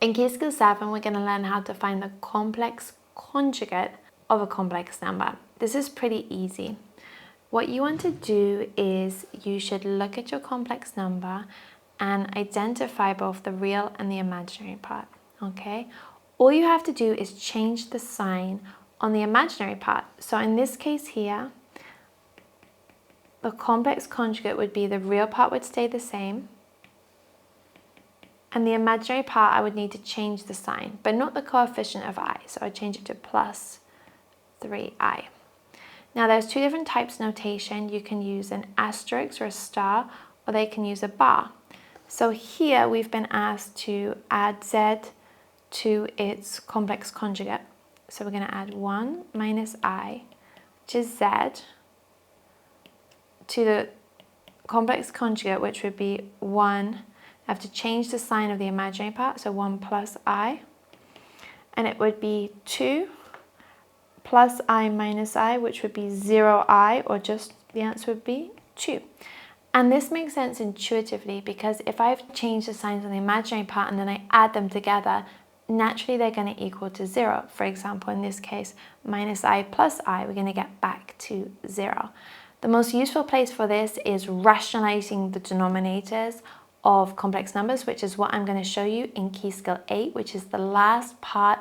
In key skill 7, we're going to learn how to find the complex conjugate of a complex number. This is pretty easy. What you want to do is you should look at your complex number and identify both the real and the imaginary part, okay? All you have to do is change the sign on the imaginary part. So in this case here, the complex conjugate would be the real part would stay the same, and the imaginary part I would need to change the sign, but not the coefficient of I. So I'd change it to plus 3i. Now there's two different types of notation. You can use an asterisk or a star, or they can use a bar. So here we've been asked to add z to its complex conjugate. So we're going to add 1 minus I, which is z, to the complex conjugate, which would be 1. I have to change the sign of the imaginary part, so 1 plus I, and it would be 2 plus I minus I, which would be 0i, or just the answer would be 2. And this makes sense intuitively, because if I've changed the signs on the imaginary part and then I add them together, naturally they're going to equal to 0. For example, in this case, minus I plus I, we're going to get back to 0. The most useful place for this is rationalizing the denominators of complex numbers, which is what I'm going to show you in key skill 8, which is the last part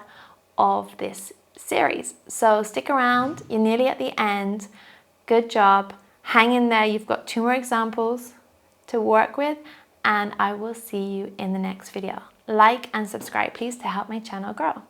of this series. So stick around, you're nearly at the end. Good job. Hang in there, you've got 2 more examples to work with, and I will see you in the next video. Like and subscribe, please, to help my channel grow.